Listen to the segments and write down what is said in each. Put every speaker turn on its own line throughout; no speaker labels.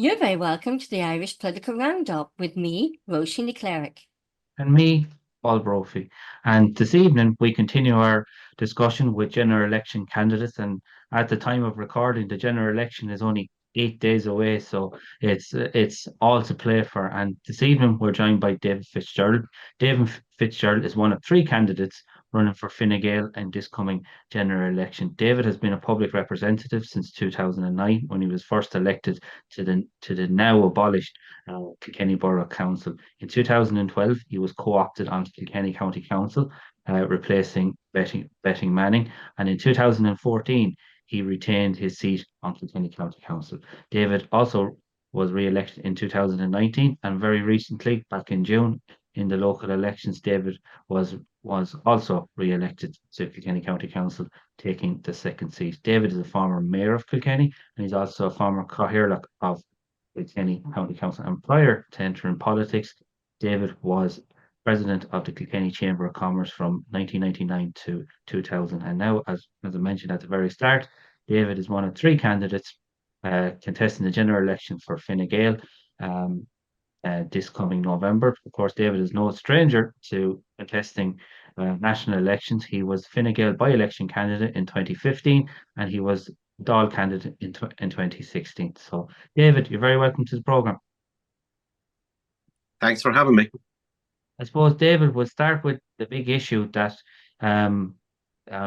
You're very welcome to the Irish Political Roundup with me, Roisin the Cleric.
And me, Paul Brophy. And this evening, we continue our discussion with general election candidates. And at the time of recording, the general election is only 8 days away, so it's all to play for. And this evening, we're joined by David Fitzgerald. David Fitzgerald is one of three candidates running for Fine Gael in this coming general election. David has been a public representative since 2009, when he was first elected to the now abolished Kilkenny Borough Council. In 2012, he was co-opted onto Kilkenny County Council, replacing Betty Manning. And in 2014, he retained his seat on Kilkenny County Council. David also was re-elected in 2019, and very recently, back in June, in the local elections, David was also re-elected to Kilkenny County Council, taking the second seat. David is a former mayor of Kilkenny, and he's also a former Cllirigh of Kilkenny County Council. And prior to entering politics, David was president of the Kilkenny Chamber of Commerce from 1999 to 2000. And now, as I mentioned at the very start, David is one of three candidates contesting the general election for Fine Gael this coming November. Of course, David is no stranger to contesting national elections. He was Fine Gael by-election candidate in 2015, and he was Dáil candidate in 2016. So, David, you're very welcome to the programme.
Thanks for having me.
I suppose, David, we'll start with the big issue that I'm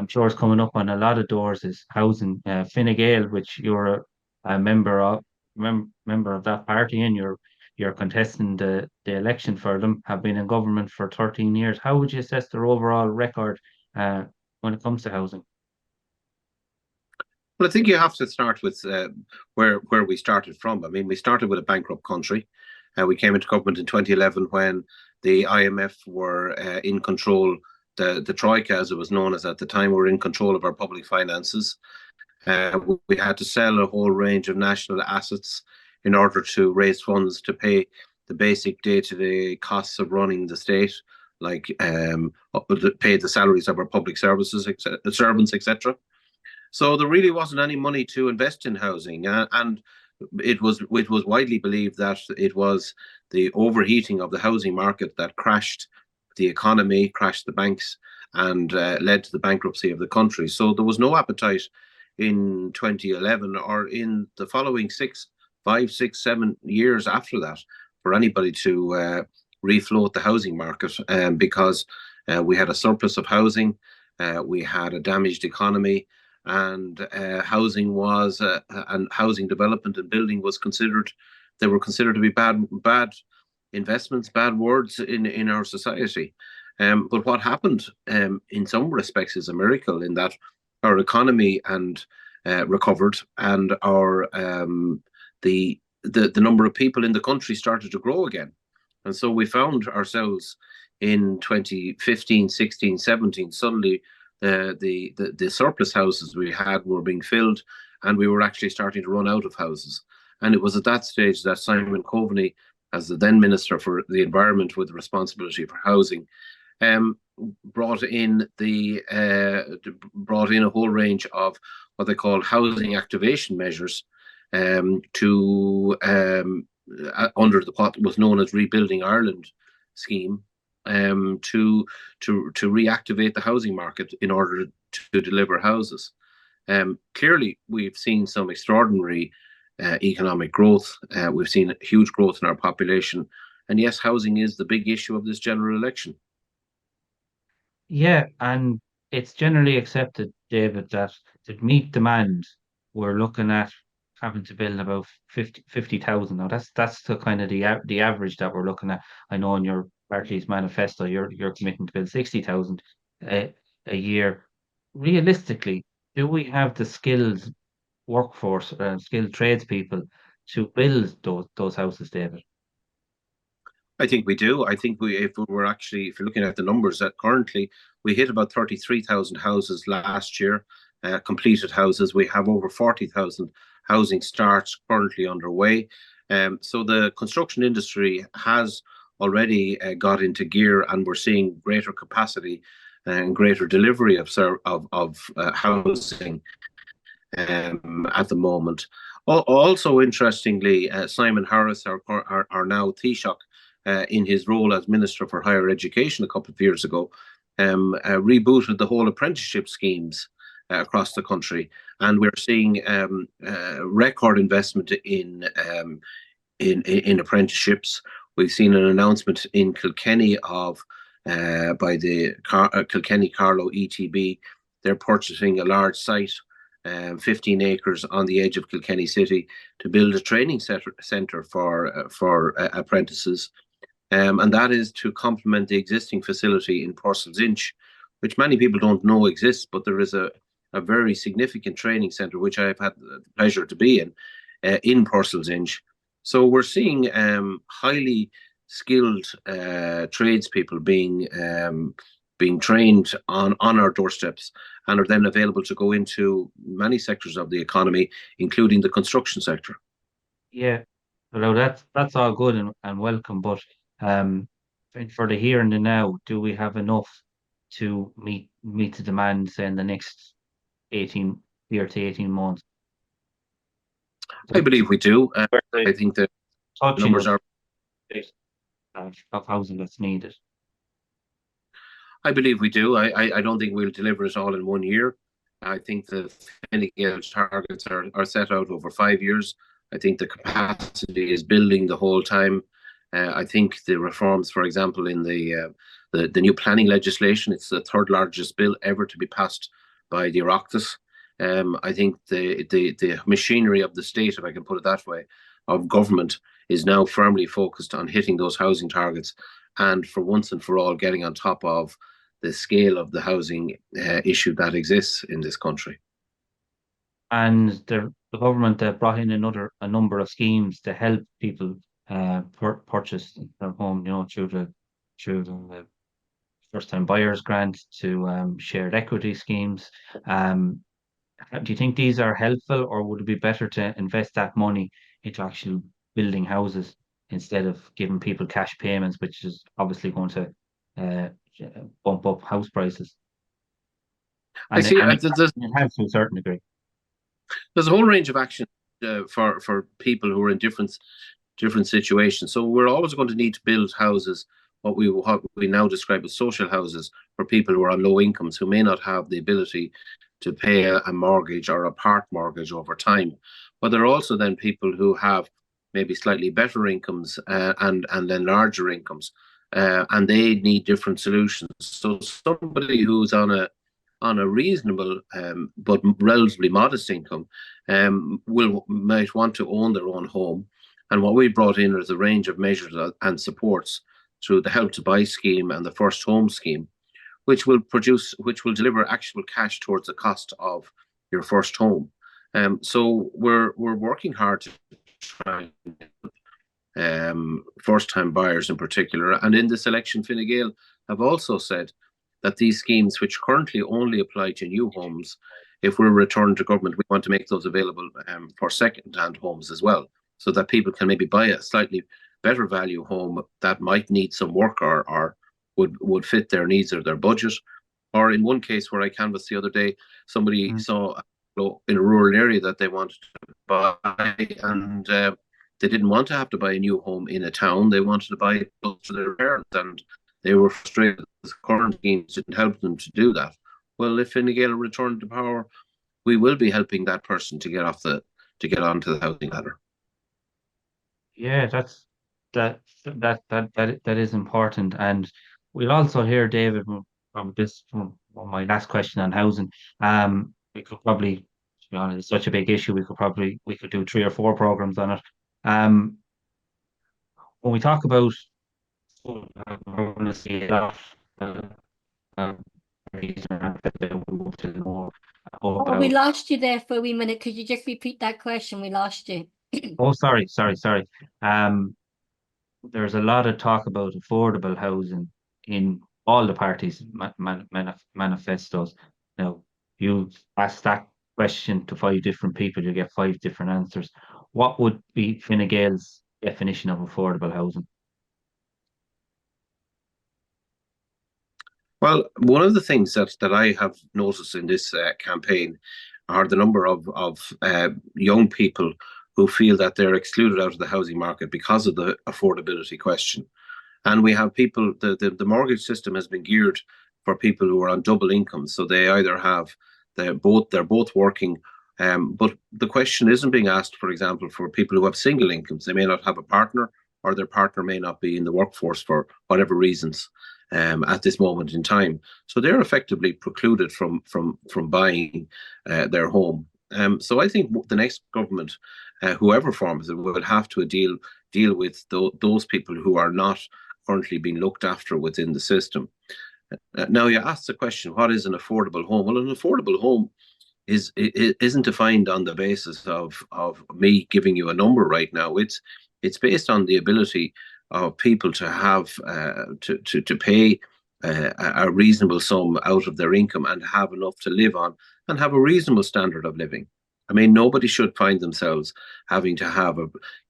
sure is coming up on a lot of doors, is housing. Fine Gael, which you're a member of that party, and you're contesting the election for them, have been in government for 13 years. How would you assess their overall record when it comes to housing?
Well, I think you have to start with where we started from. I mean, we started with a bankrupt country. We came into government in 2011 when the IMF were in control. The Troika, as it was known as at the time, were in control of our public finances. We had to sell a whole range of national assets in order to raise funds to pay the basic day-to-day costs of running the state, like pay the salaries of our public services, servants, etc. So there really wasn't any money to invest in housing, and it was widely believed that it was the overheating of the housing market that crashed the economy, crashed the banks, and led to the bankruptcy of the country. So there was no appetite in 2011 or in the following 5, 6, 7 years after that for anybody to refloat the housing market, because we had a surplus of housing, we had a damaged economy, and housing was and housing development and building was considered to be bad investments, bad words in our society. But what happened in some respects is a miracle, in that our economy recovered, and our the number of people in the country started to grow again. And so we found ourselves in 2015, 16, 17, suddenly the surplus houses we had were being filled, and we were actually starting to run out of houses. And it was at that stage that Simon Coveney, as the then Minister for the Environment with responsibility for housing, brought in a whole range of what they call housing activation measures to under what was known as Rebuilding Ireland scheme, to reactivate the housing market in order to deliver houses. Clearly, we've seen some extraordinary economic growth. We've seen huge growth in our population, and yes, housing is the big issue of this general election.
Yeah, and it's generally accepted, David, that to meet demand, we're looking at having to build about 50,000. Now, that's the kind of the average that we're looking at. I know in your party's manifesto, you're committing to build 60,000 a year. Realistically, do we have the skilled workforce, skilled tradespeople to build those houses, David?
I think we do. I think if you're looking at the numbers, that currently we hit about 33,000 houses last year, completed houses. We have over 40,000 housing starts currently underway. So the construction industry has already got into gear, and we're seeing greater capacity and greater delivery of housing. at the moment. Also, interestingly, Simon Harris, our now Taoiseach, in his role as Minister for Higher Education a couple of years ago, rebooted the whole apprenticeship schemes across the country, and we're seeing record investment in apprenticeships. We've seen an announcement in Kilkenny by the Kilkenny Carlow ETB. They're purchasing a large site, 15 acres on the edge of Kilkenny City, to build a training centre for apprentices. And that is to complement the existing facility in Purcell's Inch, which many people don't know exists, but there is a very significant training centre, which I've had the pleasure to be in Purcell's Inch. So we're seeing highly skilled tradespeople being trained on our doorsteps, and are then available to go into many sectors of the economy, including the construction sector.
Yeah, well, that's all good and welcome, but for the here and the now, do we have enough to meet the demand, say, in the next 18 months?
I believe we do. I think the numbers are
of housing that's needed.
I believe we do. I don't think we'll deliver it all in 1 year. I think the Fine Gael targets are set out over 5 years. I think the capacity is building the whole time. I think the reforms, for example, in the new planning legislation, it's the third largest bill ever to be passed by the Oireachtas. I think the machinery of the state, if I can put it that way, of government, is now firmly focused on hitting those housing targets, and for once and for all getting on top of the scale of the housing issue that exists in this country.
And the government brought in a number of schemes to help people purchase their home, through the first-time buyers grant to shared equity schemes. Do you think these are helpful, or would it be better to invest that money into actually building houses instead of giving people cash payments, which is obviously going to bump up house prices? And it has to a certain degree.
There's a whole range of action for people who are in different situations. So we're always going to need to build houses, what we now describe as social houses, for people who are on low incomes, who may not have the ability to pay a mortgage or a part mortgage over time. But there are also then people who have maybe slightly better incomes and then larger incomes, and they need different solutions. So somebody who's on a reasonable but relatively modest income might want to own their own home. And what we brought in is a range of measures and supports through the Help to Buy scheme and the First Home scheme, which will deliver actual cash towards the cost of your first home. So we're working hard to try first-time buyers in particular. And in this election, Fine Gael have also said that these schemes, which currently only apply to new homes, if we're returned to government, we want to make those available for second-hand homes as well, so that people can maybe buy a slightly better value home that might need some work or would fit their needs or their budget. Or in one case where I canvassed the other day, somebody saw in a rural area that they wanted to buy, and they didn't want to have to buy a new home in a town. They wanted to buy it close to their parents, and they were frustrated that the current schemes didn't help them to do that. Well, if Fine Gael return to power, we will be helping that person to get onto the housing ladder.
Yeah, that is important. And we'll also hear, David, from my last question on housing. We could probably, to be honest, it's such a big issue, we could do 3 or 4 programs on it. When we talk about
we lost you there for a wee minute. Could you just repeat that question? We lost you.
Oh, sorry. There's a lot of talk about affordable housing in all the parties' manifestos. Now, you ask that question to 5 different people, you get 5 different answers. What would be Fine Gael's definition of affordable housing?
Well, one of the things that I have noticed in this campaign, are the number of young people who feel that they're excluded out of the housing market because of the affordability question. And we have people, the mortgage system has been geared for people who are on double income. So they either have, they're both working. But the question isn't being asked, for example, for people who have single incomes. They may not have a partner, or their partner may not be in the workforce for whatever reasons at this moment in time. So they're effectively precluded from buying their home. So I think the next government, whoever forms it, will have to deal with those people who are not currently being looked after within the system. Now, you asked the question, what is an affordable home? Well, an affordable home isn't defined on the basis of me giving you a number right now. It's based on the ability of people to have to pay a reasonable sum out of their income and have enough to live on and have a reasonable standard of living. I mean, nobody should find themselves having to have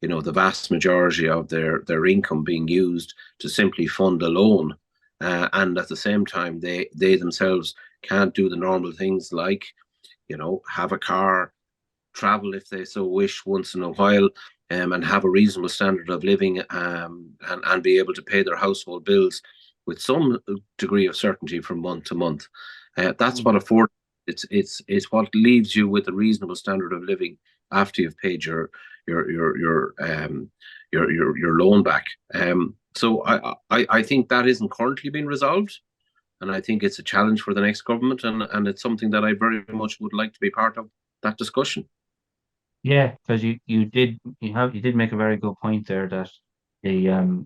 the vast majority of their income being used to simply fund a loan, and at the same time they themselves can't do the normal things like, have a car, travel if they so wish once in a while, and have a reasonable standard of living, and be able to pay their household bills with some degree of certainty from month to month. That's what afford. It's what leaves you with a reasonable standard of living after you've paid your loan back. So I think that isn't currently being resolved, and I think it's a challenge for the next government, and it's something that I very much would like to be part of that discussion.
Yeah, because you did make a very good point there that the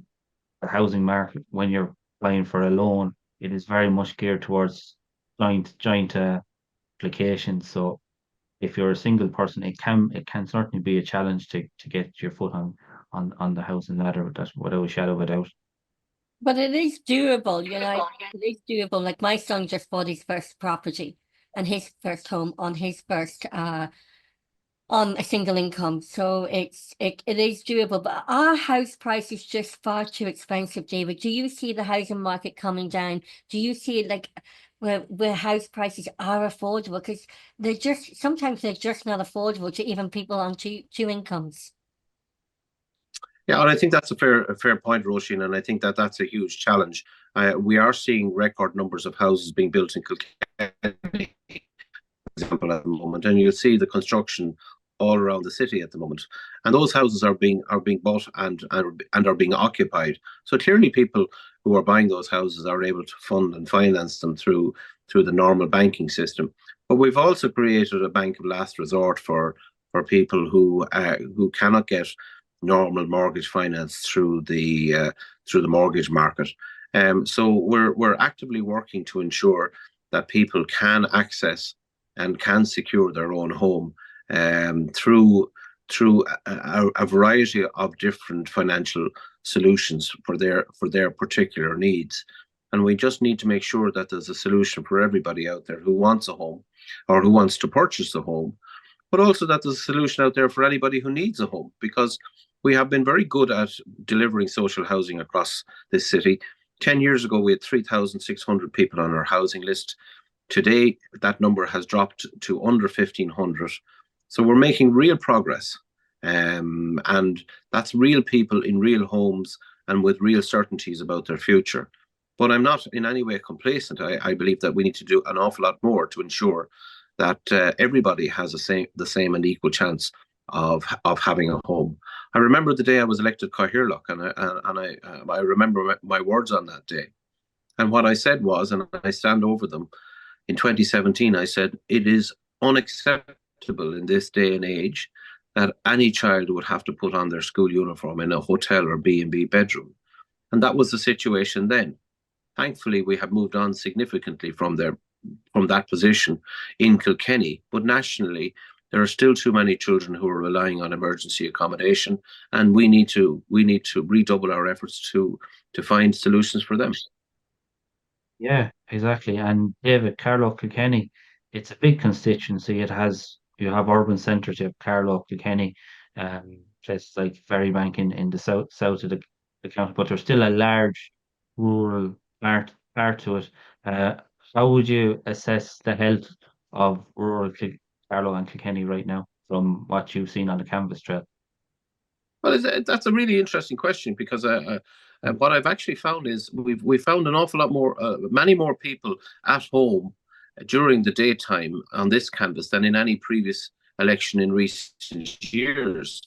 housing market, when you're applying for a loan, it is very much geared towards joint applications. So if you're a single person, it can certainly be a challenge to get your foot on the housing ladder. That's without a shadow of a doubt.
But it is doable, it is doable. Like my son just bought his first property and his first home on his first on a single income. So it is doable, but our house price is just far too expensive, David. Do you see the housing market coming down? Do you see like where house prices are affordable? Because sometimes they're just not affordable to even people on two incomes.
Yeah, and I think that's a fair point, Roisin, and I think that's a huge challenge. We are seeing record numbers of houses being built in Kilkenny, for example, at the moment, and you'll see the construction all around the city at the moment. And those houses are being bought and are being occupied. So clearly, people who are buying those houses are able to fund and finance them through the normal banking system. But we've also created a bank of last resort for people who cannot get normal mortgage finance through the mortgage market. So we're actively working to ensure that people can access and can secure their own home through a variety of different financial solutions for their particular needs. And we just need to make sure that there's a solution for everybody out there who wants a home or who wants to purchase a home, but also that there's a solution out there for anybody who needs a home, because we have been very good at delivering social housing across this city. 10 years ago, we had 3,600 people on our housing list. Today, that number has dropped to under 1,500. So we're making real progress. And that's real people in real homes and with real certainties about their future. But I'm not in any way complacent. I believe that we need to do an awful lot more to ensure that everybody has the same and equal chance of having a home. I remember the day I was elected Cllrigh, and I remember my words on that day. And what I said was, and I stand over them, in 2017, I said, it is unacceptable in this day and age that any child would have to put on their school uniform in a hotel or B&B bedroom. And that was the situation then. Thankfully, we have moved on significantly from that position in Kilkenny, but nationally, there are still too many children who are relying on emergency accommodation, and we need to redouble our efforts to find solutions for them.
Yeah, exactly. And David, Carlow Kilkenny, it's a big constituency. You have urban centres, you have Carlow Kilkenny, places like Ferrybank in the south of the county, but there's still a large rural part to it. How would you assess the health of rural Carlow and Kilkenny right now, from what you've seen on the canvas trail?
Well, that's a really interesting question, because what I've actually found is we've found an awful lot more, many more people at home during the daytime on this canvas than in any previous election in recent years.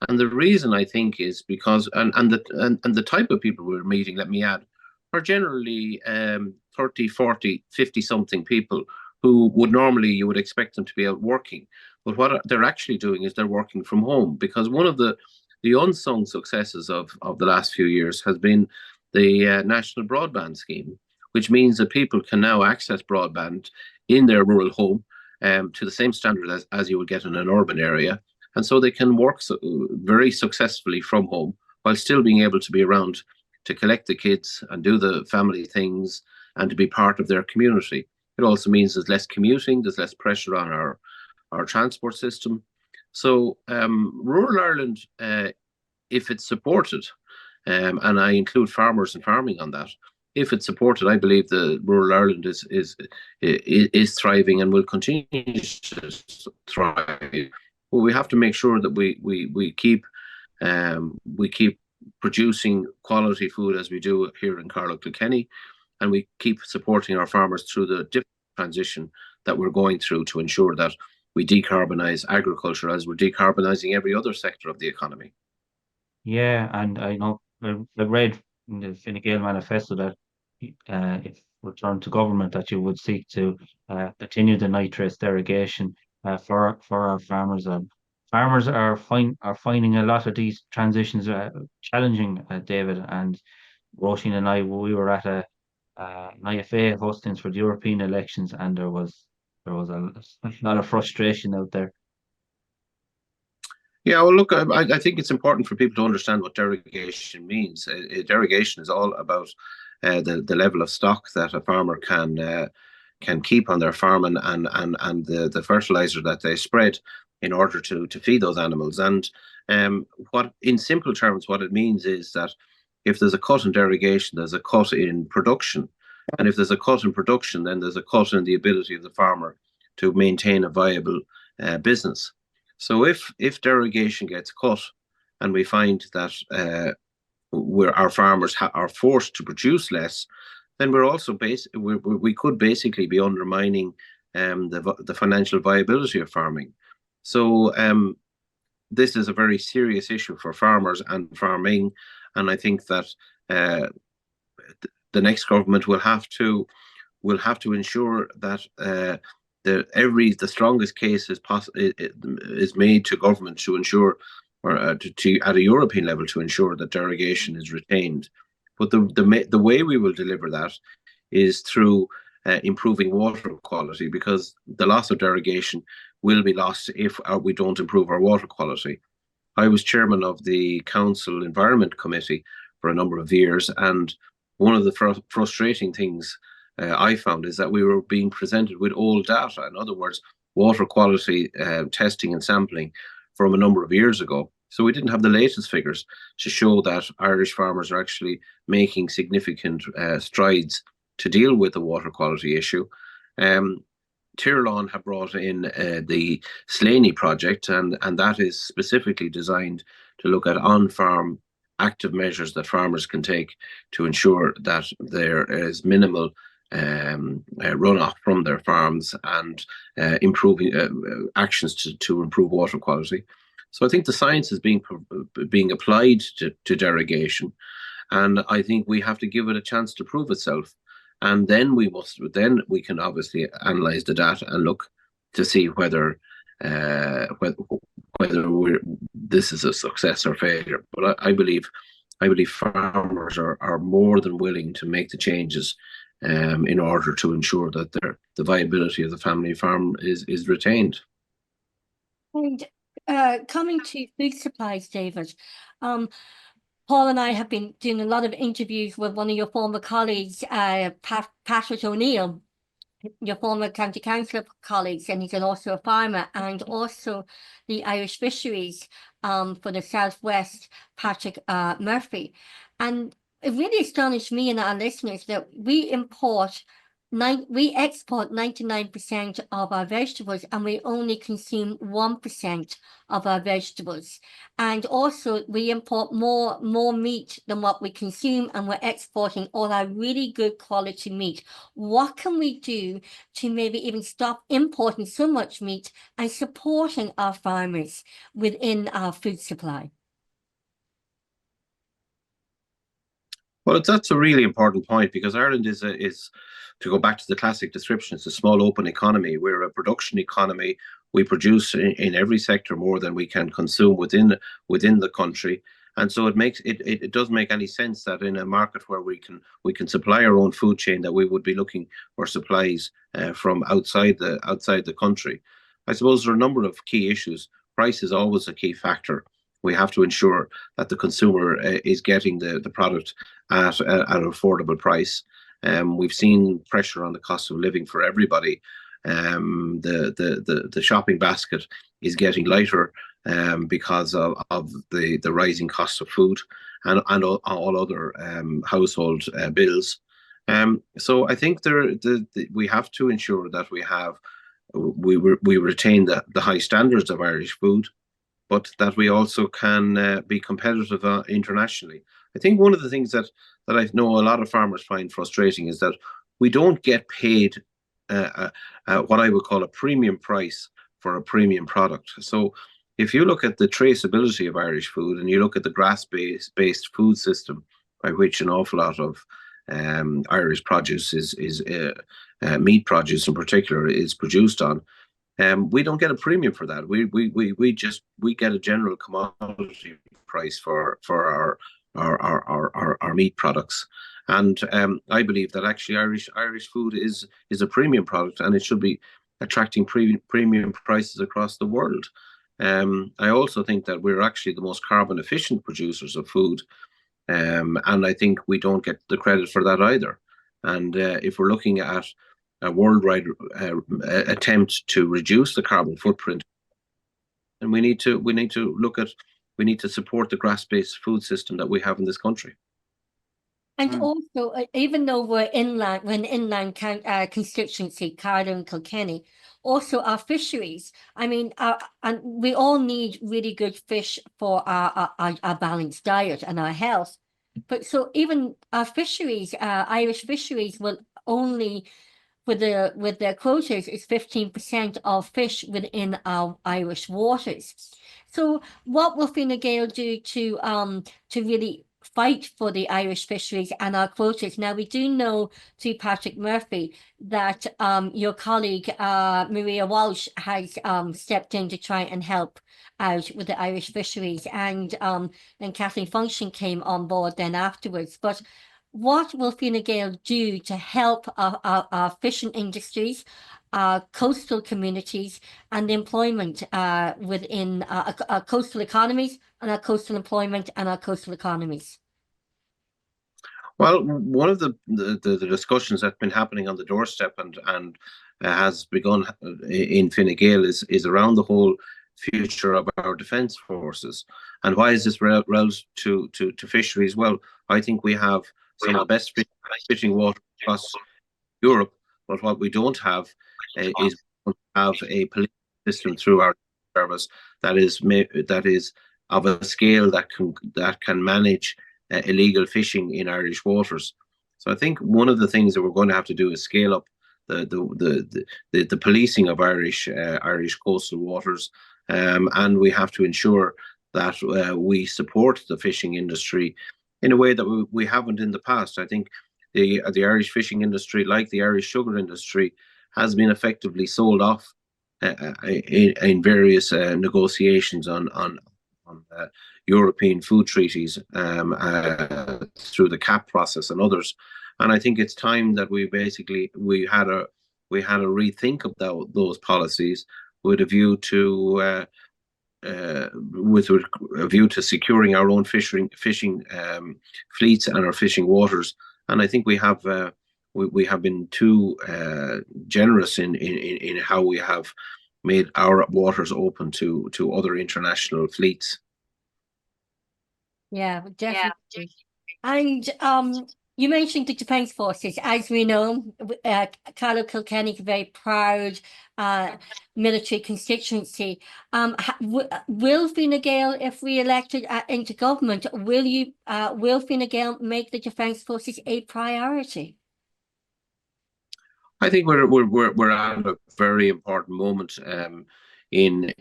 And the reason, I think, is because and the type of people we're meeting, let me add, are generally 30, 40, 50 something people who would normally, you would expect them to be out working. But what they're actually doing is they're working from home, because one of the unsung successes of the last few years has been the national broadband scheme, which means that people can now access broadband in their rural home to the same standard as you would get in an urban area. And so they can work very successfully from home while still being able to be around to collect the kids and do the family things and to be part of their community. It also means there's less commuting, there's less pressure on our transport system. So rural Ireland, if it's supported, and I include farmers and farming on that, if it's supported, I believe the rural Ireland is thriving and will continue to thrive. But we have to make sure that we keep producing quality food as we do here in Carlow Kilkenny, and we keep supporting our farmers through the different transition that we're going through to ensure that we decarbonise agriculture as we're decarbonising every other sector of the economy.
Yeah, and I know I read in the Fine Gael manifesto that if returned to government, that you would seek to continue the nitrates derogation for our farmers. Farmers are finding a lot of these transitions challenging, David. And Roisin and I, we were at an IFA hostings for the European elections, and there was a lot of frustration out there.
Yeah, well, look, I think it's important for people to understand what derogation means. Derogation is all about the level of stock that a farmer can keep on their farm, and the fertilizer that they spread in order to feed those animals. And what, in simple terms, what it means is that if there's a cut in derogation, there's a cut in production. And if there's a cut in production, then there's a cut in the ability of the farmer to maintain a viable business. So if derogation gets cut and we find that our farmers are forced to produce less, then we're also we could basically be undermining the financial viability of farming. So this is a very serious issue for farmers and farming, and I think that the next government will have to ensure that the strongest case is made to government to ensure, or to at a European level, to ensure that derogation is retained. But the way we will deliver that is through improving water quality, because the loss of derogation will be lost if we don't improve our water quality. I was chairman of the Council Environment Committee for a number of years, and one of the frustrating things I found is that we were being presented with old data. In other words, water quality testing and sampling from a number of years ago. So we didn't have the latest figures to show that Irish farmers are actually making significant strides to deal with the water quality issue. Tirlán have brought in the Slaney project, and that is specifically designed to look at on-farm active measures that farmers can take to ensure that there is minimal runoff from their farms, and improving actions to improve water quality. So I think the science is being applied to derogation, and I think we have to give it a chance to prove itself. And then we can obviously analyze the data and look to see whether this is a success or failure. But I believe farmers are more than willing to make the changes in order to ensure that the viability of the family farm is retained.
And coming to food supplies, David, Paul and I have been doing a lot of interviews with one of your former colleagues, Patrick O'Neill, your former county councillor colleagues, and he's also a farmer, and also the Irish fisheries for the Southwest, Patrick Murphy. And it really astonished me and our listeners that we import we export 99% of our vegetables and we only consume 1% of our vegetables. And also we import more meat than what we consume, and we're exporting all our really good quality meat. What can we do to maybe even stop importing so much meat and supporting our farmers within our food supply?
Well, that's a really important point, because Ireland is to go back to the classic description, it's a small open economy. We're a production economy. We produce in every sector more than we can consume within the country, and so it doesn't make any sense that in a market where we can supply our own food chain, that we would be looking for supplies from outside the country. I suppose there are a number of key issues. Price is always a key factor. We have to ensure that the consumer is getting the product at an affordable price. We've seen pressure on the cost of living for everybody. The shopping basket is getting lighter because of the rising cost of food and all other household bills. So I think we have to ensure that we retain the high standards of Irish food, but that we also can be competitive internationally. I think one of the things that I know a lot of farmers find frustrating is that we don't get paid what I would call a premium price for a premium product. So if you look at the traceability of Irish food, and you look at the grass-based food system by which an awful lot of Irish produce is meat produce in particular is produced on, we don't get a premium for that. We get a general commodity price for our meat products, and I believe that actually Irish food is a premium product, and it should be attracting premium prices across the world. I also think that we're actually the most carbon efficient producers of food, and I think we don't get the credit for that either. And if we're looking at a worldwide attempt to reduce the carbon footprint, and we need to support the grass-based food system that we have in this country.
And also, even though we're an inland constituency, Carlow and Kilkenny, also our fisheries. I mean, and we all need really good fish for our balanced diet and our health. But so even our fisheries, Irish fisheries, will only, with their quotas, is 15% of fish within our Irish waters. So what will Fine Gael do to really fight for the Irish fisheries and our quotas? Now, we do know through Patrick Murphy that your colleague Maria Walsh has stepped in to try and help out with the Irish fisheries, and then Kathleen Function came on board then afterwards. But what will Fine Gael do to help our fishing industries, our coastal communities, and the employment within our coastal economies, and our coastal employment and our coastal economies?
Well, one of the discussions that's been happening on the doorstep and has begun in Fine Gael is around the whole future of our defence forces. And why is this relative to fisheries? Well, I think we have some of the best fishing water across Europe, but what we don't have is a police system through our service that is of a scale that can manage illegal fishing in Irish waters. So I think one of the things that we're going to have to do is scale up the policing of Irish coastal waters, and we have to ensure that we support the fishing industry in a way that we haven't in the past. I think the Irish fishing industry, like the Irish sugar industry, has been effectively sold off in various negotiations on European food treaties through the CAP process and others. And I think it's time that we had a rethink of those policies with a view to securing our own fishing fleets and our fishing waters. And I think we have been too generous in how we have made our waters open to other international fleets.
Yeah, definitely. And You mentioned the Defence Forces. As we know, Carlow Kilkenny is a very proud military constituency. Will Fine Gael, if re-elected into government, will Fine Gael make the Defence Forces a priority?
I think we're at a very important moment in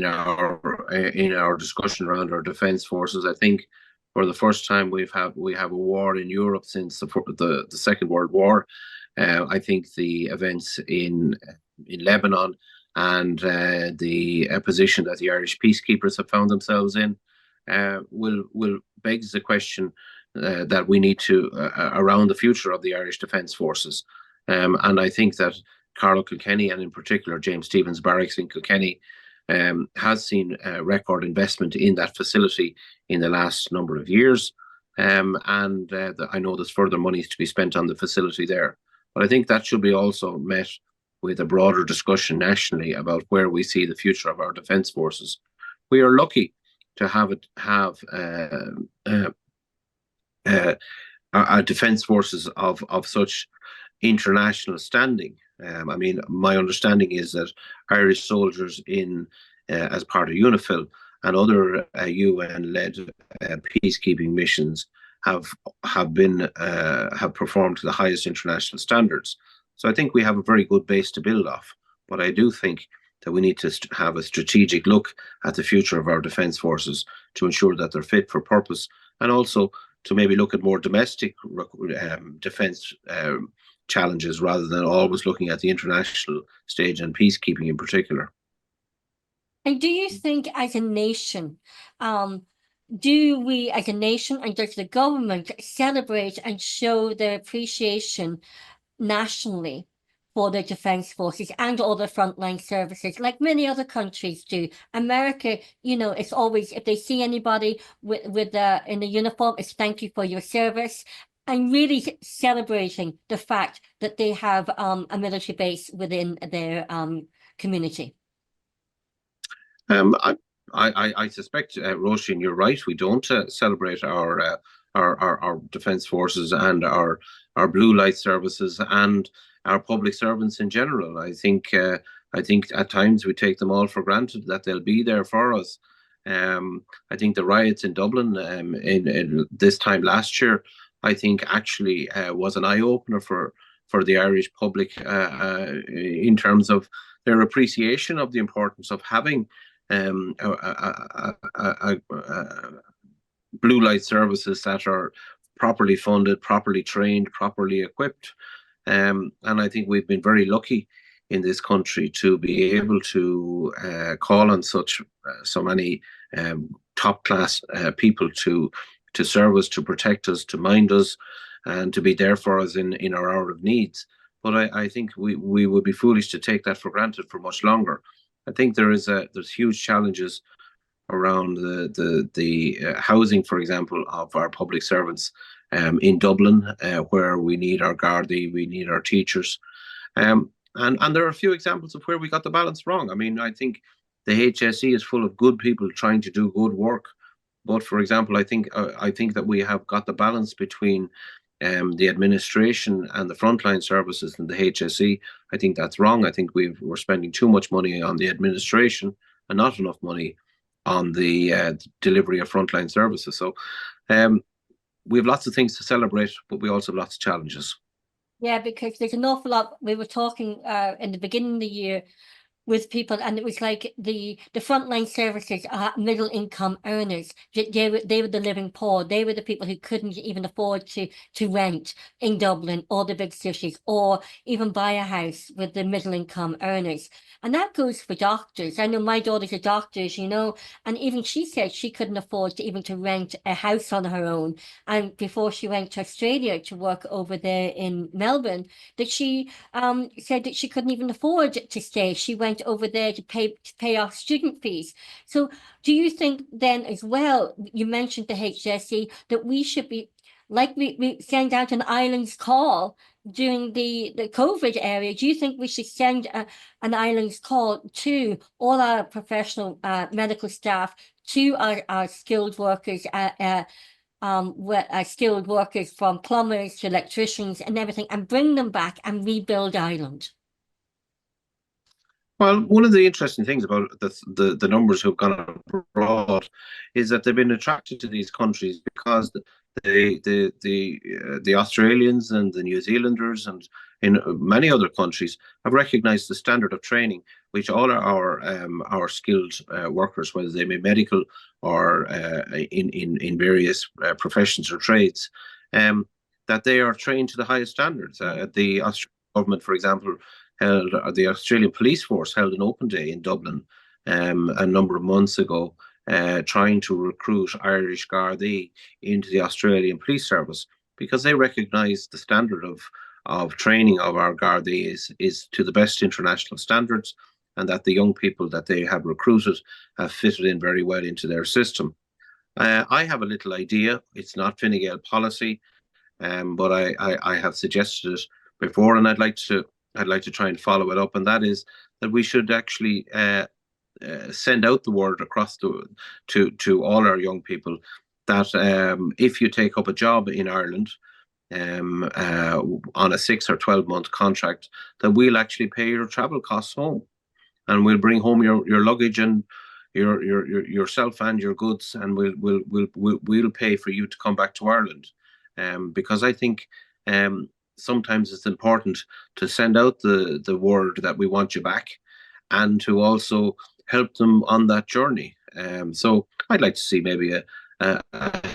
our discussion around our defence forces. I think for the first time we have a war in Europe since the Second World War. I think the events in Lebanon and the position that the Irish peacekeepers have found themselves in will begs the question that we need to around the future of the Irish Defence Forces. And I think that Carlow Kilkenny, and in particular James Stephens Barracks in Kilkenny, has seen record investment in that facility in the last number of years. I know there's further monies to be spent on the facility there. But I think that should be also met with a broader discussion nationally about where we see the future of our defence forces. We are lucky to have defence forces of such international standing. I mean, my understanding is that Irish soldiers as part of UNIFIL and other UN-led peacekeeping missions have performed to the highest international standards. So I think we have a very good base to build off. But I do think that we need to have a strategic look at the future of our defence forces to ensure that they're fit for purpose, and also to maybe look at more domestic defence challenges rather than always looking at the international stage and peacekeeping in particular.
And do you think as a nation, do we as a nation and does the government celebrate and show their appreciation nationally for the defence forces and all the frontline services like many other countries do? America, you know, it's always, if they see anybody in the uniform, it's thank you for your service. And really celebrating the fact that they have a military base within their community.
I suspect, Roisin, you're right. We don't celebrate our defence forces and our blue light services and our public servants in general. I think at times we take them all for granted that they'll be there for us. I think the riots in Dublin in this time last year, I think actually was an eye-opener for the Irish public in terms of their appreciation of the importance of having blue light services that are properly funded, properly trained, properly equipped. And I think we've been very lucky in this country to be able to call on so many top-class people to serve us, to protect us, to mind us, and to be there for us in our hour of needs. But I think we would be foolish to take that for granted for much longer. I think there's huge challenges around the housing, for example, of our public servants in Dublin, where we need our Gardaí, we need our teachers. And there are a few examples of where we got the balance wrong. I mean, I think the HSE is full of good people trying to do good work. But for example, I think that we have got the balance between the administration and the frontline services and the HSE. I think that's wrong. I think we're spending too much money on the administration and not enough money on the delivery of frontline services. So we have lots of things to celebrate, but we also have lots of challenges.
Yeah, because there's an awful lot. We were talking in the beginning of the year with people, and it was like the frontline services are middle income earners. They were the living poor. They were the people who couldn't even afford to rent in Dublin or the big cities, or even buy a house with the middle income earners. And that goes for doctors. I know my daughter's a doctor, you know, and even she said she couldn't afford to rent a house on her own. And before she went to Australia to work over there in Melbourne, that she said that she couldn't even afford to stay. She went over there to pay off student fees. So do you think then as well, you mentioned the HSE, that we should be, like we send out an islands call during the COVID area, do you think we should send an islands call to all our professional medical staff, to our skilled workers, skilled workers from plumbers to electricians and everything, and bring them back and rebuild Ireland?
Well, one of the interesting things about the numbers who've gone abroad is that they've been attracted to these countries because the Australians and the New Zealanders and in many other countries have recognised the standard of training which all our skilled workers, whether they be medical or in various professions or trades, that they are trained to the highest standards. The Australian government, for example, the Australian Police Force held an open day in Dublin a number of months ago, trying to recruit Irish Gardaí into the Australian Police Service because they recognise the standard of training of our Gardaí is to the best international standards, and that the young people that they have recruited have fitted in very well into their system. I have a little idea. It's not Fine Gael policy, but I have suggested it before, and I'd like to try and follow it up, and that is that we should actually send out the word across to all our young people that if you take up a job in Ireland on a 6 or 12-month contract, that we'll actually pay your travel costs home, and we'll bring home your luggage and yourself and your goods, and we'll pay for you to come back to Ireland, because I think sometimes it's important to send out the word that we want you back, and to also help them on that journey. So I'd like to see maybe a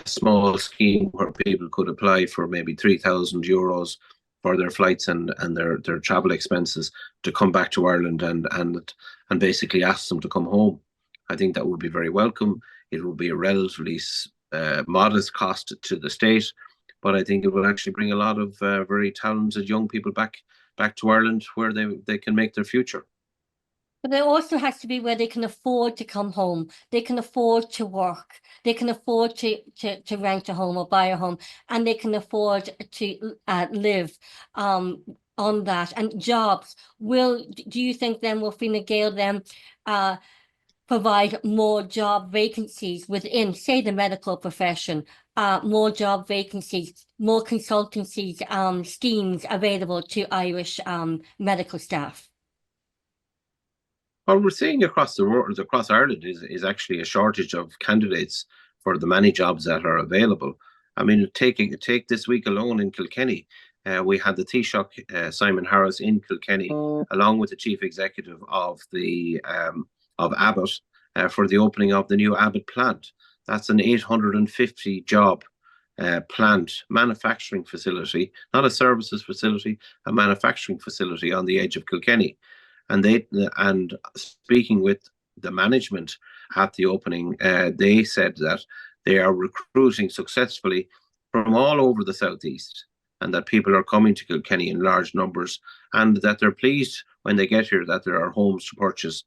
small scheme where people could apply for maybe €3,000 for their flights and their travel expenses to come back to Ireland, and basically ask them to come home. I think that would be very welcome. It would be a relatively modest cost to the state, but I think it will actually bring a lot of very talented young people back to Ireland, where they can make their future.
But there also has to be where they can afford to come home. They can afford to work. They can afford to rent a home or buy a home, and they can afford to live on that. And jobs do you think then will Fine Gael then provide more job vacancies within, say, the medical profession, more job vacancies, more consultancies, schemes available to Irish medical staff?
What we're seeing across the world, across Ireland, is actually a shortage of candidates for the many jobs that are available. I mean, take this week alone in Kilkenny, we had the Taoiseach Simon Harris in Kilkenny, along with the chief executive of Abbott, for the opening of the new Abbott plant. That's an 850 job plant, manufacturing facility, not a services facility, a manufacturing facility on the edge of Kilkenny. And speaking with the management at the opening, they said that they are recruiting successfully from all over the southeast, and that people are coming to Kilkenny in large numbers, and that they're pleased when they get here that there are homes to purchase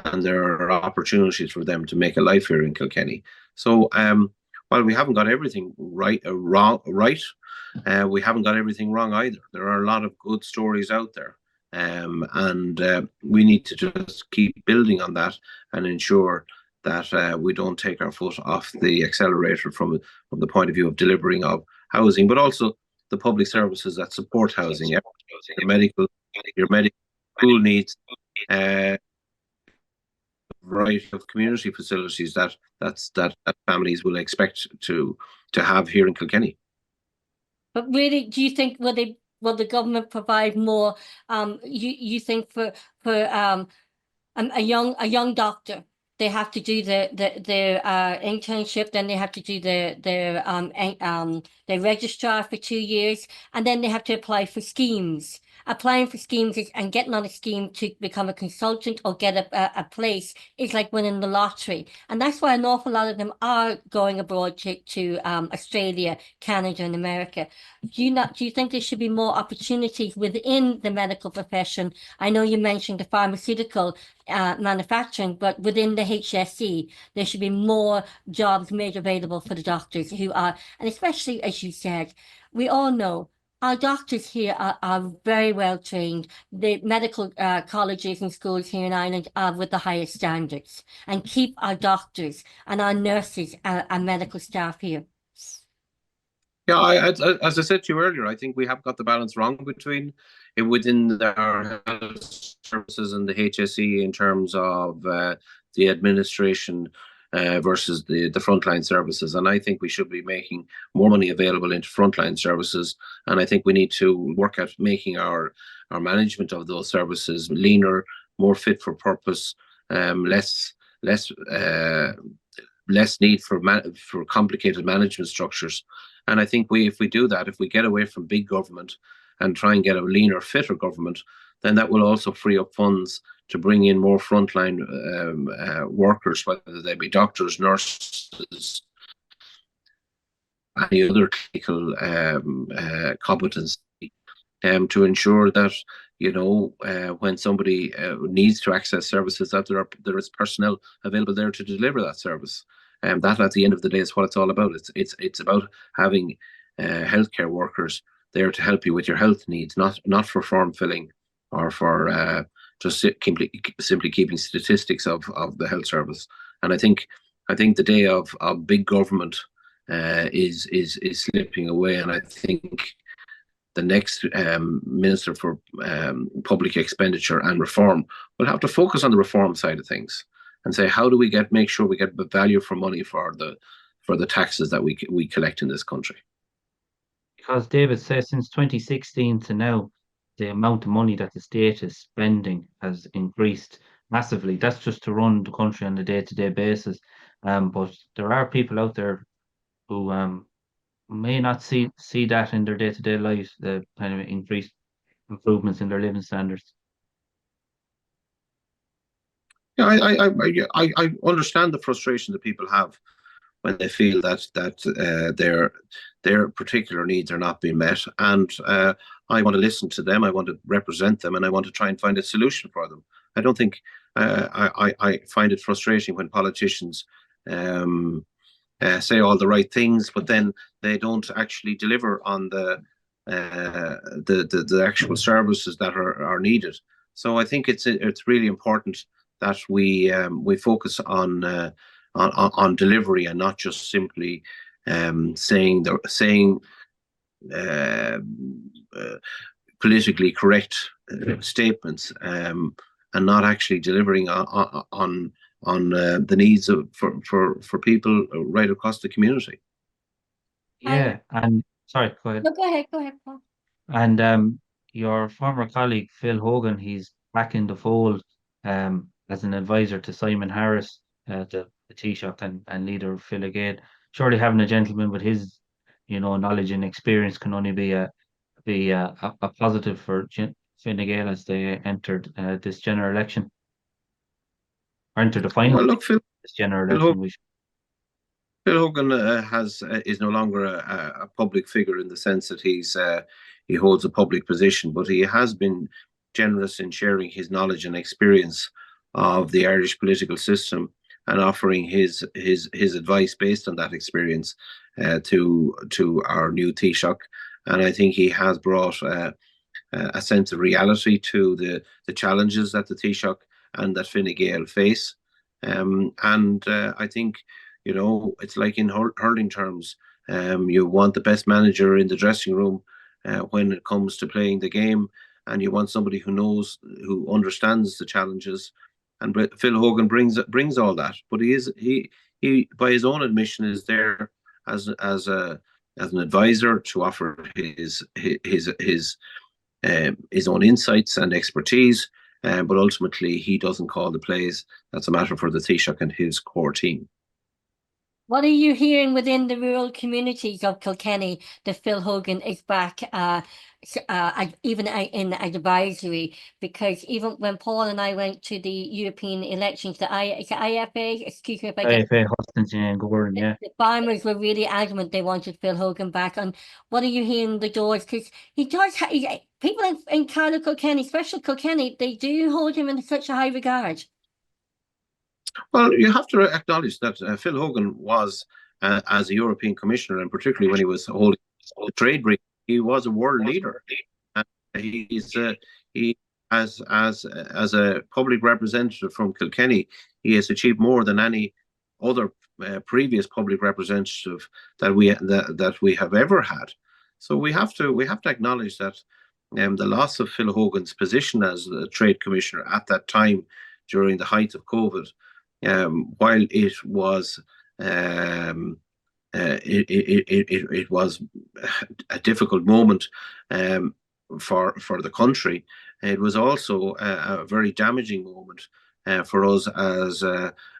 and there are opportunities for them to make a life here in Kilkenny. So while we haven't got everything right, we haven't got everything wrong either. There are a lot of good stories out there. And we need to just keep building on that and ensure that we don't take our foot off the accelerator from the point of view of delivering of housing, but also the public services that support housing. Your medical school needs, variety of community facilities that families will expect to have here in Kilkenny.
But really, do you think will the government provide more? You think for a young doctor, they have to do their internship, then they have to do their registrar for 2 years, and then they have to apply for schemes. Applying for schemes and getting on a scheme to become a consultant or get a place is like winning the lottery. And that's why an awful lot of them are going abroad to Australia, Canada, and America. Do you think there should be more opportunities within the medical profession? I know you mentioned the pharmaceutical manufacturing, but within the HSE, there should be more jobs made available for the doctors who are, and especially, as you said, we all know our doctors here are very well trained. The medical colleges and schools here in Ireland are with the highest standards, and keep our doctors and our nurses and medical staff here.
Yeah, as I said to you earlier, I think we have got the balance wrong between within our health services and the HSE in terms of the administration versus the frontline services. And I think we should be making more money available into frontline services. And I think we need to work at making our management of those services leaner, more fit for purpose, less less need for complicated management structures. And I think if we do that, if we get away from big government and try and get a leaner, fitter government, then that will also free up funds to bring in more frontline workers, whether they be doctors, nurses, any other clinical competence, to ensure that when somebody needs to access services, that there is personnel available there to deliver that service. And that, at the end of the day, is what it's all about. It's about having healthcare workers there to help you with your health needs, not for form filling or for just simply keeping statistics of the health service. And I think the day of big government is slipping away. And I think the next Minister for Public Expenditure and Reform will have to focus on the reform side of things and say, how do we make sure we get the value for money for the taxes that we collect in this country?
Because David says since 2016 to now, the amount of money that the state is spending has increased massively. That's just to run the country on a day-to-day basis. But there are people out there who may not see that in their day-to-day lives, the kind of increased improvements in their living standards.
Yeah, I understand the frustration that people have when they feel that their particular needs are not being met, and I want to listen to them. I want to represent them, and I want to try and find a solution for them. I don't think I find it frustrating when politicians say all the right things, but then they don't actually deliver on the actual services that are needed. So I think it's really important that we focus on delivery and not just simply saying politically correct statements, and not actually delivering on the needs for people right across the community.
Yeah, and sorry, go ahead.
No, go ahead, Paul.
And your former colleague Phil Hogan, he's back in the fold as an advisor to Simon Harris, the Taoiseach and leader of Fine Gael. Surely having a gentleman with his, knowledge and experience can only be a positive for Fine Gael as they entered this general election, or enter the final.
Well, look,
this general election.
Phil Hogan is no longer a public figure in the sense that he holds a public position, but he has been generous in sharing his knowledge and experience of the Irish political system and offering his advice based on that experience to our new Taoiseach. And I think he has brought a sense of reality to the challenges that the Taoiseach and that Fine Gael face. And I think, it's like in hurling terms. You want the best manager in the dressing room when it comes to playing the game, and you want somebody who understands the challenges. And Phil Hogan brings all that, but he by his own admission is there as an advisor to offer his own insights and expertise. But ultimately, he doesn't call the plays. That's a matter for the Taoiseach and his core team.
What are you hearing within the rural communities of Kilkenny that Phil Hogan is back, even in advisory? Because even when Paul and I went to the European elections, the IFA, excuse me if I get
the
farmers were really adamant they wanted Phil Hogan back. And what are you hearing the doors? Because he does, people in Carlow Kilkenny, especially Kilkenny, they do hold him in such a high regard.
Well, you have to acknowledge that Phil Hogan was, as a European Commissioner, and particularly when he was holding the trade brief, he was a world leader. And he as a public representative from Kilkenny, he has achieved more than any other previous public representative that we have ever had. So we have to acknowledge that the loss of Phil Hogan's position as the Trade Commissioner at that time during the height of COVID, while it was it was a difficult moment for the country, it was also a very damaging moment for us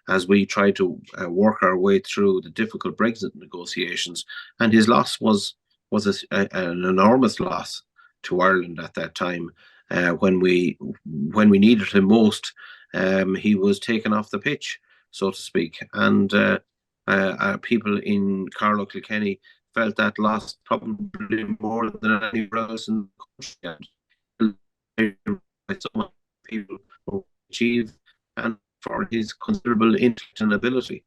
as we try to work our way through the difficult Brexit negotiations. And his loss was an enormous loss to Ireland at that time. When we needed him most, he was taken off the pitch, so to speak. And people in Carlow Kilkenny felt that loss probably more than anywhere else in the country. So many people who achieved, and for his considerable intellect and ability,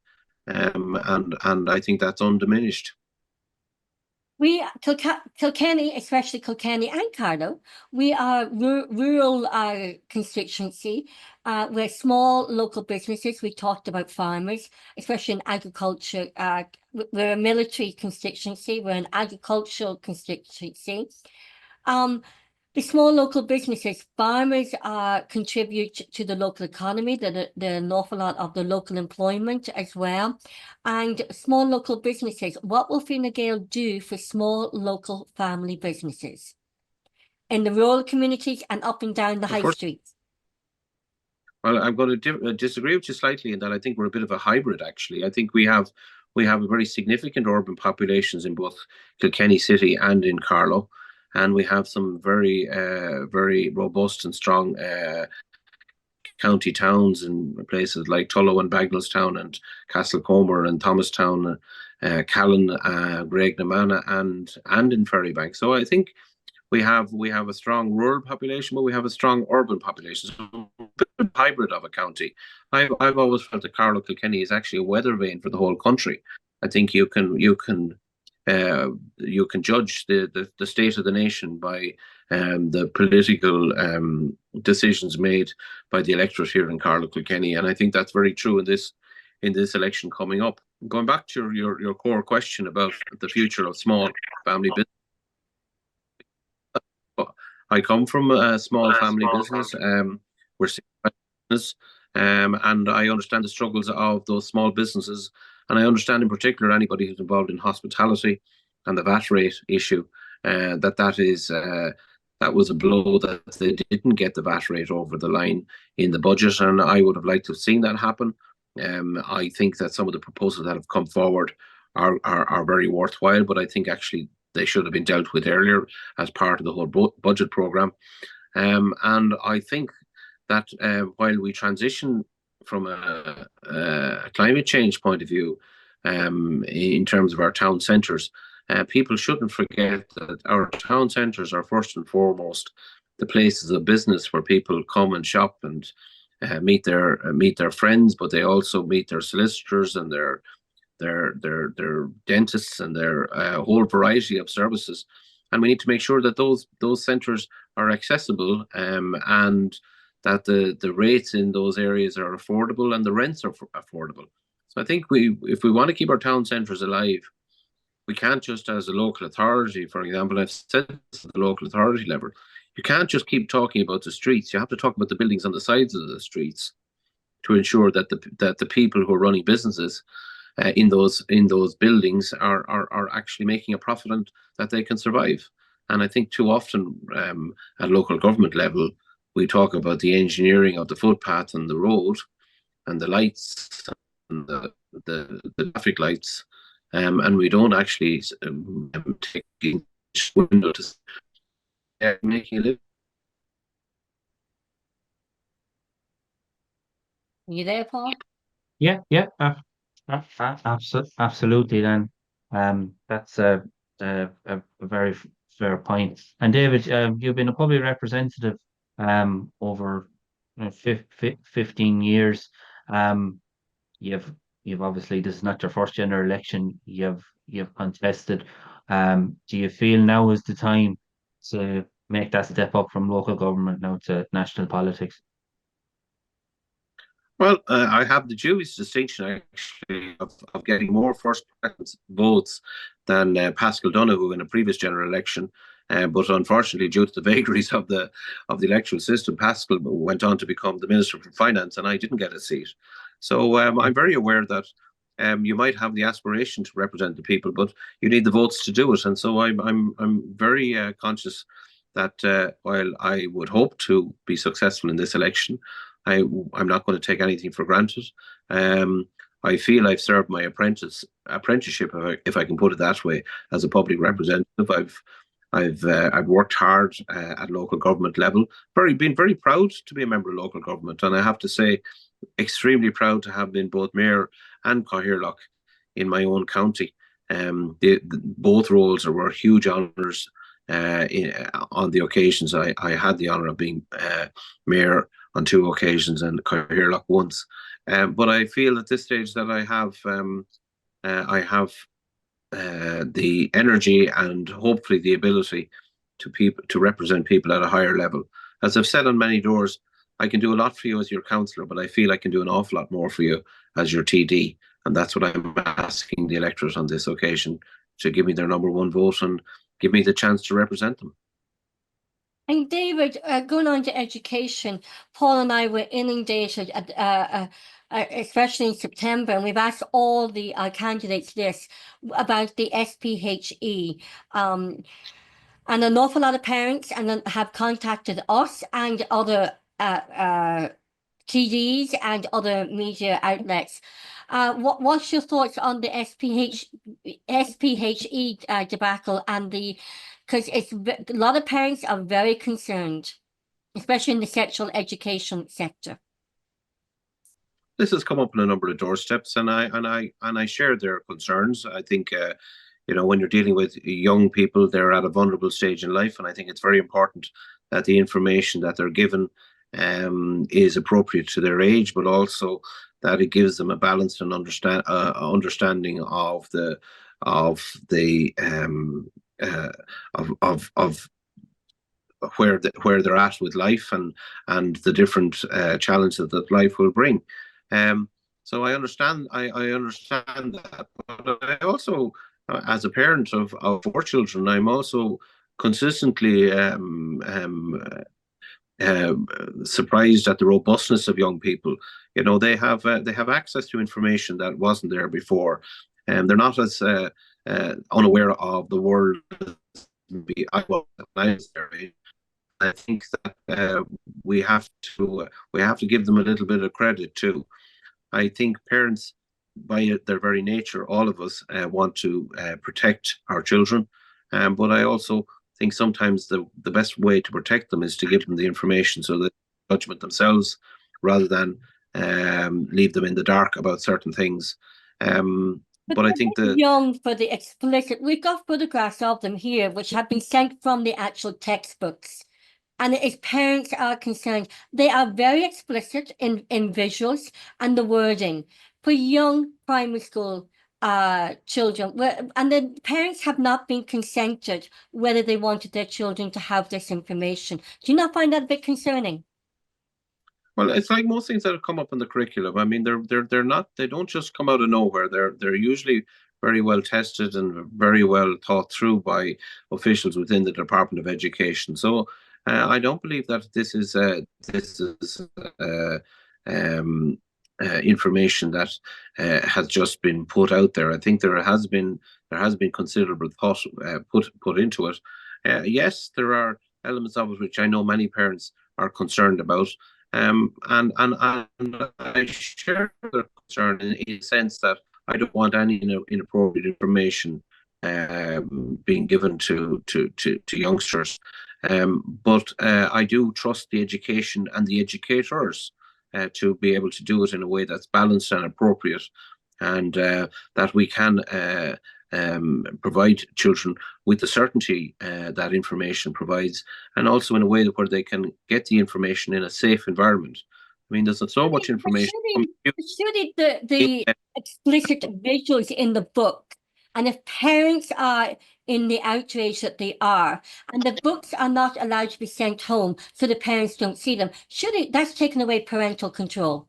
and I think that's undiminished.
We, Kilkenny, especially Kilkenny and Carlow, we are rural constituency. We're small local businesses. We talked about farmers, especially in agriculture. We're a military constituency. We're an agricultural constituency. The small local businesses, farmers contribute to the local economy. They're an awful lot of the local employment as well. And small local businesses, what will Fine Gael do for small local family businesses in the rural communities and up and down the high streets?
Well, I'm going to disagree with you slightly in that I think we're a bit of a hybrid, actually. I think we have very significant urban populations in both Kilkenny City and in Carlow. And we have some very, very robust and strong county towns in places like Tullow and Bagnallstown and Castlecomer and Thomastown, Callan, Graignamanagh, and in Ferrybank. So I think we have a strong rural population, but we have a strong urban population. So a bit of a hybrid of a county. I've always felt that Carlow Kilkenny is actually a weather vane for the whole country. I think you can judge the state of the nation by the political decisions made by the electorate here in Carlow Kilkenny, and I think that's very true in this election coming up. Going back to your core question about the future of small family business, I come from a small family business. We're business, and I understand the struggles of those small businesses. And I understand in particular anybody who's involved in hospitality and the VAT rate issue, that was a blow that they didn't get the VAT rate over the line in the budget. And I would have liked to have seen that happen. I think that some of the proposals that have come forward are very worthwhile, but I think actually they should have been dealt with earlier as part of the whole budget programme. And I think that while we transition from a climate change point of view, in terms of our town centres, people shouldn't forget that our town centres are first and foremost the places of business where people come and shop and meet their friends, but they also meet their solicitors and their dentists and their whole variety of services. And we need to make sure that those centres are accessible, and that the rates in those areas are affordable and the rents are affordable. So I think if we want to keep our town centres alive, we can't just, as a local authority, for example, I've said this at the local authority level, you can't just keep talking about the streets. You have to talk about the buildings on the sides of the streets to ensure that the people who are running businesses in those buildings are actually making a profit and that they can survive. And I think too often at local government level, we talk about the engineering of the footpath and the road and the lights and the traffic lights, and we don't actually take window to making a living.
Are you there, Paul?
Yeah, absolutely. Then, that's a very fair point. And David, you've been a public representative over 15 years. You've obviously, this is not your first general election. You've contested. Do you feel now is the time to make that step up from local government now to national politics?
Well, I have the dubious distinction actually of getting more first preference votes than Pascal Donoghue in a previous general election. But unfortunately, due to the vagaries of the electoral system, Pascal went on to become the Minister for Finance, and I didn't get a seat. So I'm very aware that you might have the aspiration to represent the people, but you need the votes to do it. And so I'm very conscious that while I would hope to be successful in this election, I'm not going to take anything for granted. I feel I've served my apprenticeship, if I can put it that way, as a public representative. I've worked hard at local government level. Been very proud to be a member of local government, and I have to say, extremely proud to have been both mayor and Cllirigh in my own county. Both roles were huge honours. On the occasions I had the honour of being mayor on 2 occasions and Cllirigh once. But I feel at this stage that I have the energy and hopefully the ability to represent people at a higher level. As I've said on many doors, I can do a lot for you as your councillor, but I feel I can do an awful lot more for you as your TD. And that's what I'm asking the electorate on this occasion, to give me their #1 vote and give me the chance to represent them.
And David, going on to education, Paul and I were inundated, especially in September, and we've asked all the candidates this about the SPHE. And an awful lot of parents have contacted us and other TDs and other media outlets. What's your thoughts on the SPHE debacle and because a lot of parents are very concerned, especially in the sexual education sector.
This has come up on a number of doorsteps, and I share their concerns. I think when you're dealing with young people, they're at a vulnerable stage in life, and I think it's very important that the information that they're given is appropriate to their age, but also that it gives them a balanced and understanding of where they're at with life and the different challenges that life will bring. So I understand that, but I also, as a parent of 4 children, I'm also consistently surprised at the robustness of young people. They have access to information that wasn't there before, and they're not as unaware of the world I was there. I think that we have to give them a little bit of credit too. I think parents, by their very nature, all of us want to protect our children, but I also think sometimes the best way to protect them is to give them the information so that they judgment themselves rather than leave them in the dark about certain things. But I think that
young for the explicit, we've got photographs of them here, which have been sent from the actual textbooks. And as parents are concerned, they are very explicit in visuals and the wording for young primary school children, and the parents have not been consented whether they wanted their children to have this information. Do you not find that a bit concerning?
Well, it's like most things that have come up in the curriculum. I mean, they don't just come out of nowhere. They're usually very well tested and very well thought through by officials within the Department of Education. So I don't believe that this is information that has just been put out there. I think there has been considerable thought put into it. Yes, there are elements of it which I know many parents are concerned about, and I share their concern in the sense that I don't want any inappropriate information being given to youngsters. But I do trust the education and the educators to be able to do it in a way that's balanced and appropriate, and that we can provide children with the certainty that information provides, and also in a way where they can get the information in a safe environment. I mean, there's so much information.
Should the explicit visuals in the book, and if parents are in the outrage that they are, and the books are not allowed to be sent home so the parents don't see them, that's taken away parental control?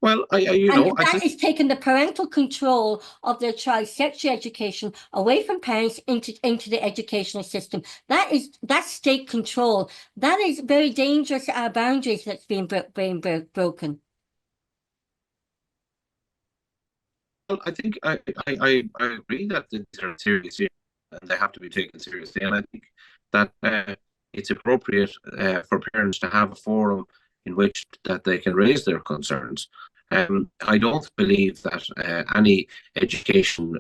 Well, you
And
know, I
that
think
is taking the parental control of their child's sexual education away from parents into the educational system. That's state control. That is very dangerous boundaries that's being broken.
well, I think I agree that these are serious issues and they have to be taken seriously. And I think that it's appropriate for parents to have a forum in which that they can raise their concerns. I don't believe that any education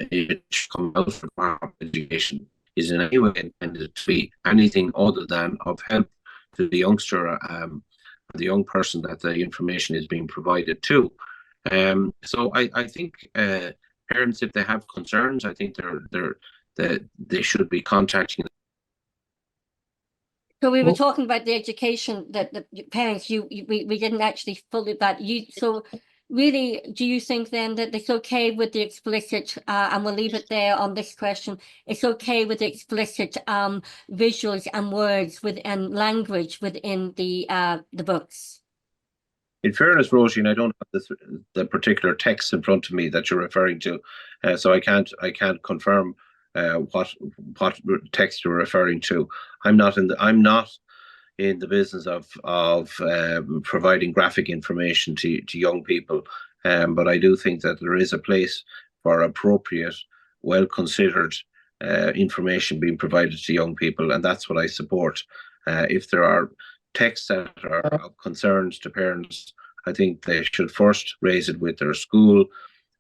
which comes out from our education is in any way intended to be anything other than of help to the youngster, the young person that the information is being provided to. So I think parents, if they have concerns, I think they should be contacting.
So we were
Well-
talking about the education that the parents, we didn't actually fully that you. So really, do you think then that it's okay with the explicit, and we'll leave it there on this question, it's okay with the explicit visuals and words and language within the books?
In fairness, Roisin, I don't have the particular text in front of me that you're referring to, so I can't confirm what text you're referring to. I'm not in the business of providing graphic information to young people, but I do think that there is a place for appropriate, well considered information being provided to young people, and that's what I support. If there are texts that are of concerns to parents, I think they should first raise it with their school,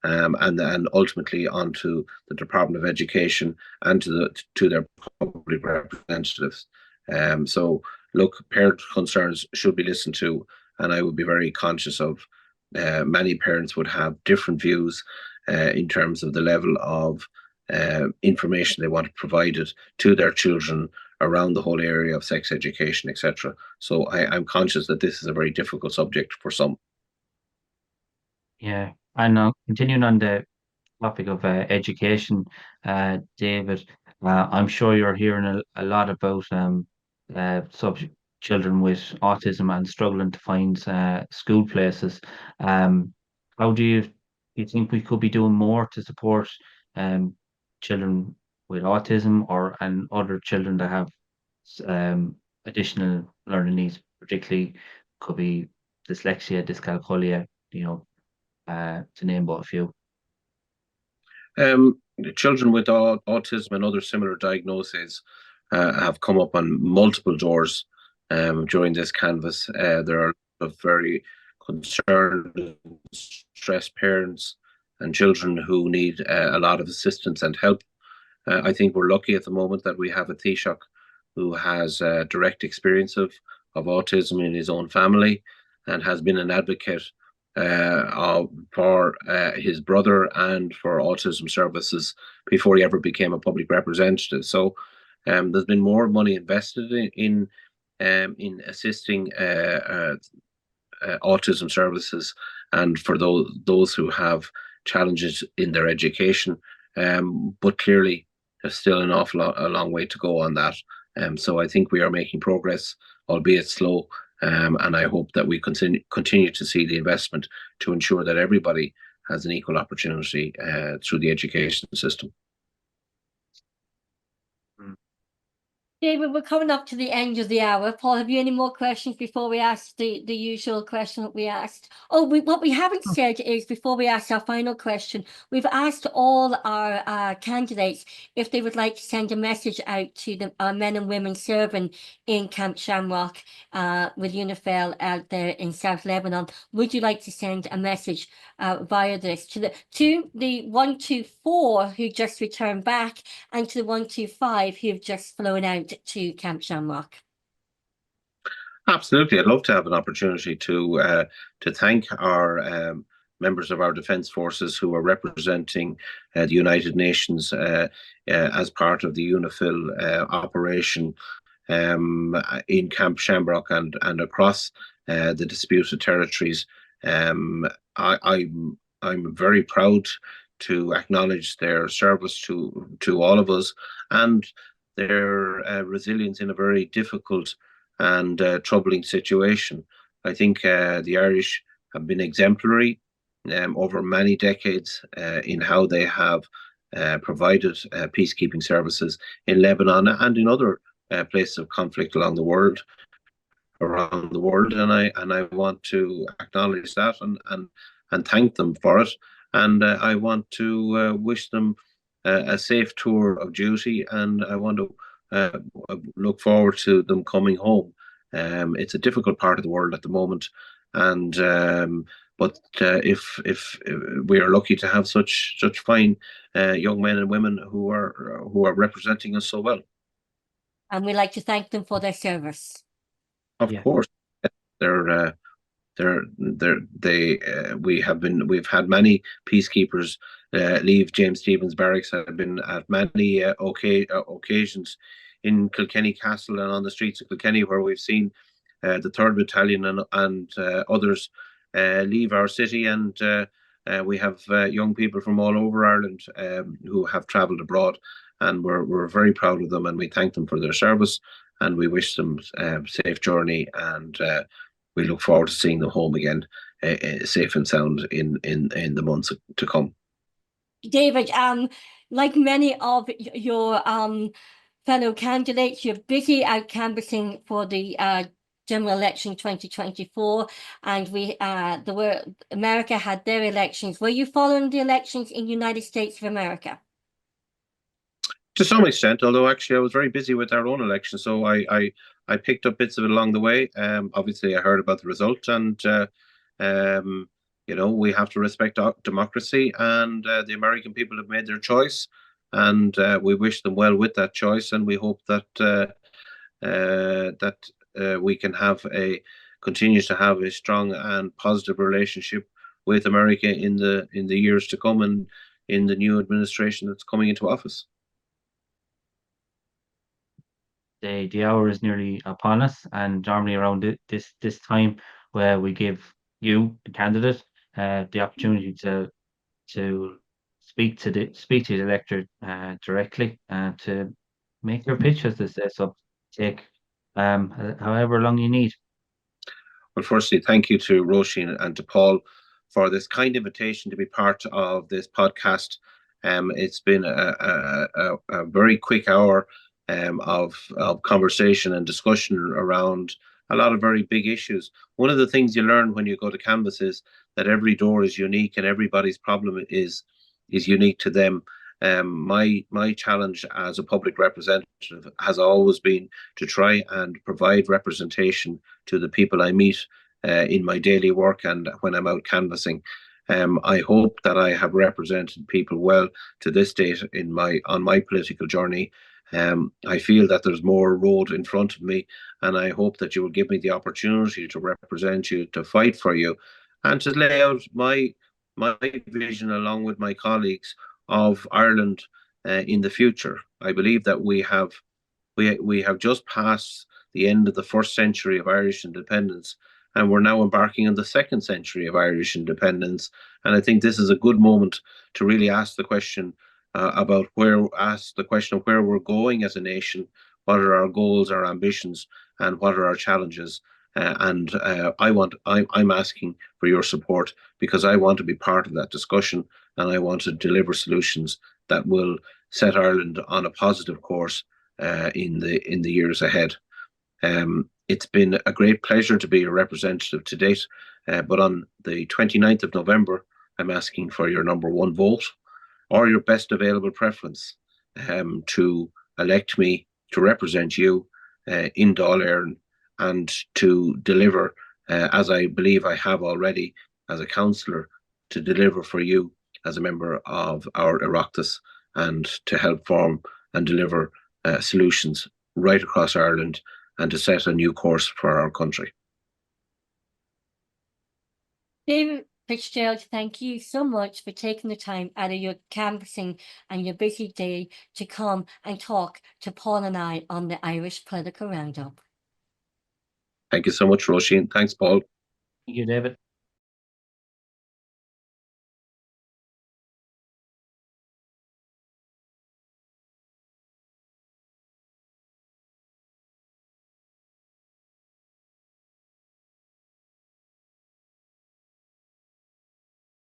and then ultimately onto the Department of Education and to their public representatives. So look, parent concerns should be listened to, and I would be very conscious of many parents would have different views in terms of the level of information they want provided to their children around the whole area of sex education, etc. So I'm conscious that this is a very difficult subject for some.
Yeah, and continuing on the topic of education, David, I'm sure you're hearing a lot about children with autism and struggling to find school places. How do you think we could be doing more to support children with autism and other children that have additional learning needs, particularly could be dyslexia, dyscalculia, to name but a few.
Children with autism and other similar diagnoses have come up on multiple doors during this canvass. There are a lot of very concerned, stressed parents and children who need a lot of assistance and help. I think we're lucky at the moment that we have a Taoiseach who has direct experience of autism in his own family and has been an advocate for his brother and for autism services before he ever became a public representative. So there's been more money invested in assisting autism services and for those who have challenges in their education. But clearly, there's still an a long way to go on that. So I think we are making progress, albeit slow. And I hope that we continue to see the investment to ensure that everybody has an equal opportunity through the education system.
David, we're coming up to the end of the hour. Paul, have you any more questions before we ask the usual question that we asked? Oh, what we haven't said is, before we ask our final question, we've asked all our candidates if they would like to send a message out to the men and women serving in Camp Shamrock with UNIFIL out there in South Lebanon. Would you like to send a message via this to the 124 who just returned back and to the 125 who have just flown out to Camp Shamrock?
Absolutely, I'd love to have an opportunity to thank our members of our defence forces who are representing the United Nations as part of the UNIFIL operation in Camp Shamrock and across the disputed territories. I'm very proud to acknowledge their service to all of us and their resilience in a very difficult and troubling situation. I think the Irish have been exemplary over many decades in how they have provided peacekeeping services in Lebanon and in other places of conflict around the world. And I want to acknowledge that and thank them for it. And I want to wish them a safe tour of duty, and I want to look forward to them coming home. It's a difficult part of the world at the moment, and but if we are lucky to have such fine young men and women who are representing us so well,
and we'd like to thank them for their service.
Of course, we've had many peacekeepers leave James Stephens Barracks. I've been at many occasions in Kilkenny Castle and on the streets of Kilkenny, where we've seen the 3rd Battalion and others leave our city, and we have young people from all over Ireland who have travelled abroad, and we're very proud of them, and we thank them for their service, and we wish them safe journey, and we look forward to seeing them home again, safe and sound in the months to come.
David, like many of your fellow candidates, you're busy out canvassing for the general election 2024, and America had their elections. Were you following the elections in the United States of America?
To some extent, although actually I was very busy with our own election, so I picked up bits of it along the way. Obviously, I heard about the result, and we have to respect democracy, and the American people have made their choice, and we wish them well with that choice, and we hope that we can continue to have a strong and positive relationship with America in the years to come, and in the new administration that's coming into office.
The hour is nearly upon us, and normally around this time, where we give you, the candidate, the opportunity to speak to the electorate directly, to make your pitch, as they say. So take however long you need.
Well, firstly, thank you to Roisin and to Paul for this kind invitation to be part of this podcast. It's been a very quick hour of conversation and discussion around a lot of very big issues. One of the things you learn when you go to canvass is that every door is unique and everybody's problem is unique to them. My challenge as a public representative has always been to try and provide representation to the people I meet in my daily work and when I'm out canvassing. I hope that I have represented people well to this date on my political journey. I feel that there's more road in front of me, and I hope that you will give me the opportunity to represent you, to fight for you, and to lay out my vision along with my colleagues of Ireland in the future. I believe that we have just passed the end of the first century of Irish independence, and we're now embarking on the second century of Irish independence. And I think this is a good moment to really ask the question of where we're going as a nation, what are our goals, our ambitions, and what are our challenges. I'm asking for your support, because I want to be part of that discussion, and I want to deliver solutions that will set Ireland on a positive course in the years ahead. It's been a great pleasure to be a representative to date, but on the 29th of November, I'm asking for your number one vote, or your best available preference, to elect me to represent you in Dáil Éireann, and to deliver, as I believe I have already as a councillor, to deliver for you as a member of our Oireachtas, and to help form and deliver solutions right across Ireland, and to set a new course for our country.
David Fitzgerald, thank you so much for taking the time out of your canvassing and your busy day to come and talk to Paul and I on the Irish Political Roundup.
Thank you so much, Roisin. Thanks, Paul.
Thank you, David.